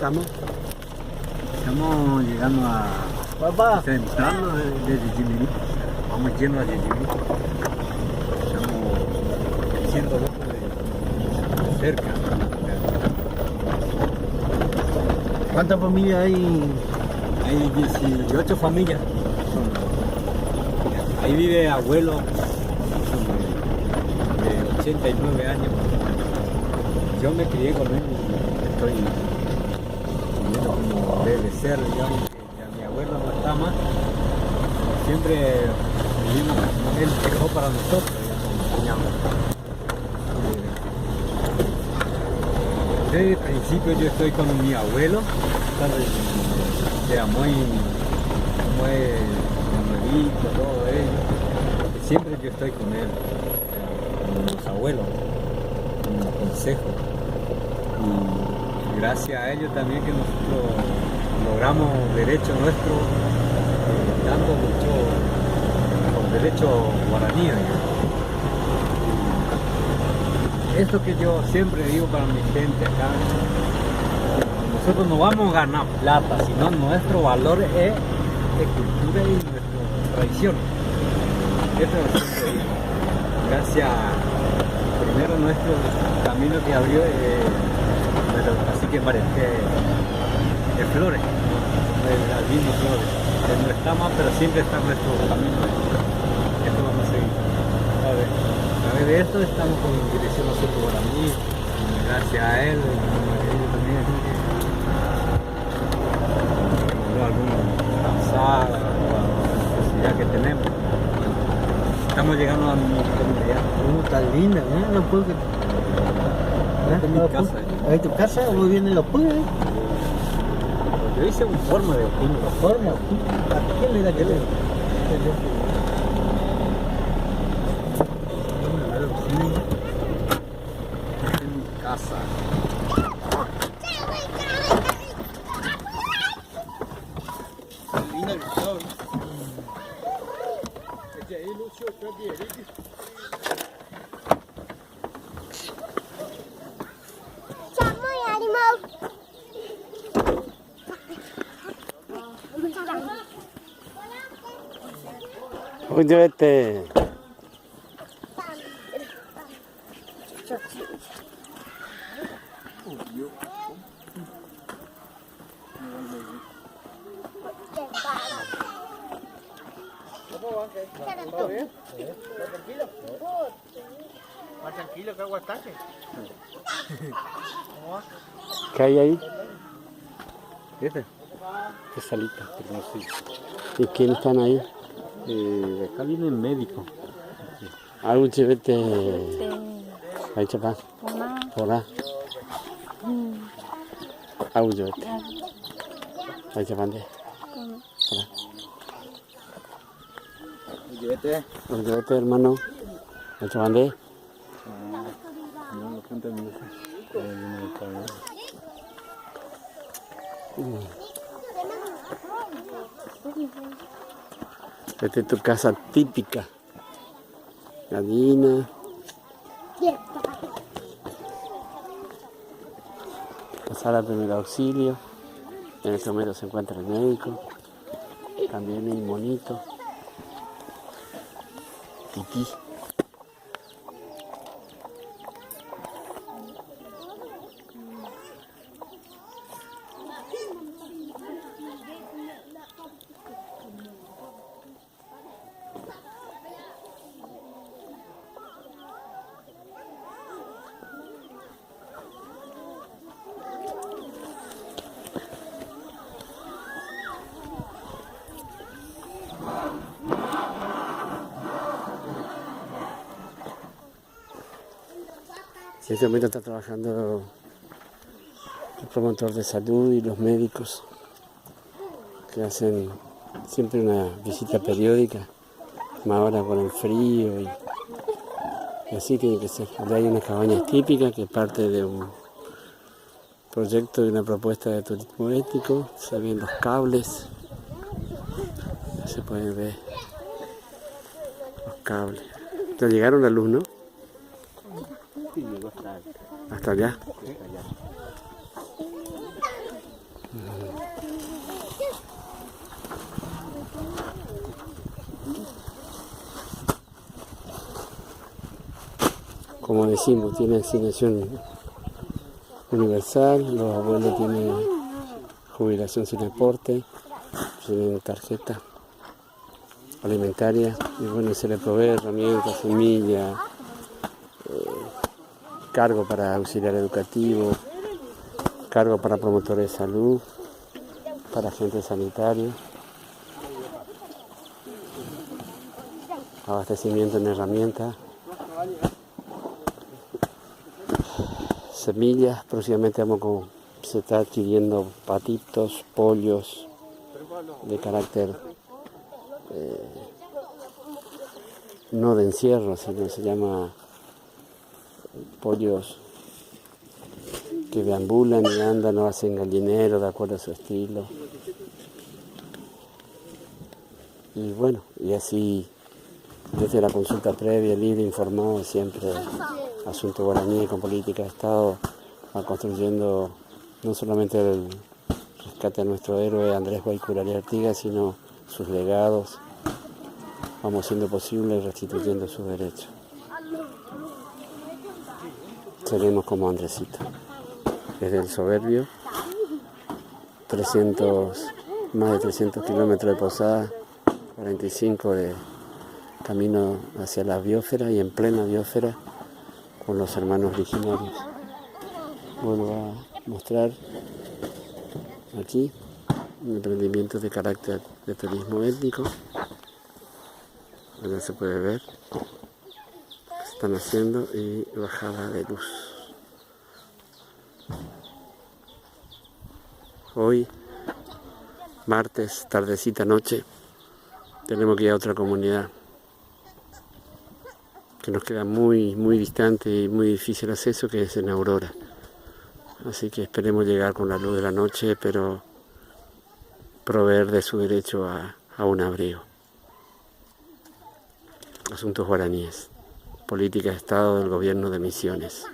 estamos? Estamos llegando a... Papá. Entrando desde Jimmy. Vamos yendo a Jimmy. Estamos diciendo de cerca. ¿Cuántas familias hay? Hay 18 familias. Ahí vive abuelo de 89 años. Yo me crié con él y estoy viviendo como debe ser, digamos, que ya mi abuelo no está más. Siempre vivimos, él dejó para nosotros, digamos, desde el principio yo estoy con mi abuelo, que era muy nuevito, todo ello. Siempre yo estoy con él, con los abuelos, con los consejos. Y gracias a ellos también que nosotros logramos derechos nuestros, tanto luchó por derechos guaraníes. Esto que yo siempre digo para mi gente acá, nosotros no vamos a ganar plata, sino nuestro valor es de cultura y nuestra tradición. Esto es lo que siempre digo. Gracias primero nuestro camino que abrió así que de Flores, de Albino Flores. Él no está más, pero siempre está nuestro camino. Esto vamos a seguir. A ver, de esto estamos con dirección nosotros para mí, gracias a él, ellos también alguna pasada, la necesidad que tenemos. Estamos llegando a mi comunidad. Tan linda, ¿eh? Los pueblos. Esta es mi casa. ¿Ahí tu casa? ¿Cómo vienen los pueblos? Yo hice una forma de opino. ¿Forma? ¿A quién le da que le? Esta es mi casa. Oye, vete. ¿Todo bien? ¿Tranquilo? ¿Más tranquilo que aguantaste? ¿Cómo va? ¿Qué hay ahí? Esta salita, pero no sé. ¿Y quiénes están ahí? Acá viene el médico. Algo vete. Ahí chapa. Hola. Algo vete. Ahí chapa. Hola. Vete. Algo vete, hermano. Ahí chapa. No, no cuenta ni eso. Esta es tu casa típica. Gallina. La sala de primer auxilio. En este momento se encuentra el médico. También el monito. Titi. En este momento está trabajando el promotor de salud y los médicos que hacen siempre una visita periódica, más ahora con el frío y así tiene que ser. Allá hay unas cabañas típicas que es parte de un proyecto de una propuesta de turismo ético. Se ven los cables, se pueden ver los cables. Ya llegaron la luz, ¿no? Sí, llegó hasta Hasta allá. Como decimos, tiene asignación universal, los abuelos tienen jubilación sin aporte, tienen tarjeta alimentaria y bueno, se les provee herramientas, semillas, cargo para auxiliar educativo, cargo para promotores de salud, para agentes sanitarios, abastecimiento en herramientas, semillas. Próximamente se está adquiriendo patitos, pollos de carácter no de encierro, sino se llama pollos que deambulan y andan o hacen gallinero de acuerdo a su estilo. Y bueno, y así desde la consulta previa, libre, informado, siempre Asunto Guaraní con política de Estado va construyendo no solamente el rescate a nuestro héroe Andrés Guaycurari Artigas, sino sus legados. Vamos siendo posible restituyendo sus derechos. Seremos como Andresito. Desde el Soberbio, más de 300 kilómetros de Posada, 45 de camino hacia la biosfera y en plena biosfera con los hermanos originarios. Bueno, va a mostrar aquí un emprendimiento de carácter de turismo étnico. Acá se puede ver lo que están haciendo y bajada de luz. Hoy, martes, tardecita noche, tenemos que ir a otra comunidad que nos queda muy distante y muy difícil acceso, que es en Aurora. Así que esperemos llegar con la luz de la noche, pero proveer de su derecho a un abrigo. Asuntos guaraníes, política de Estado del Gobierno de Misiones.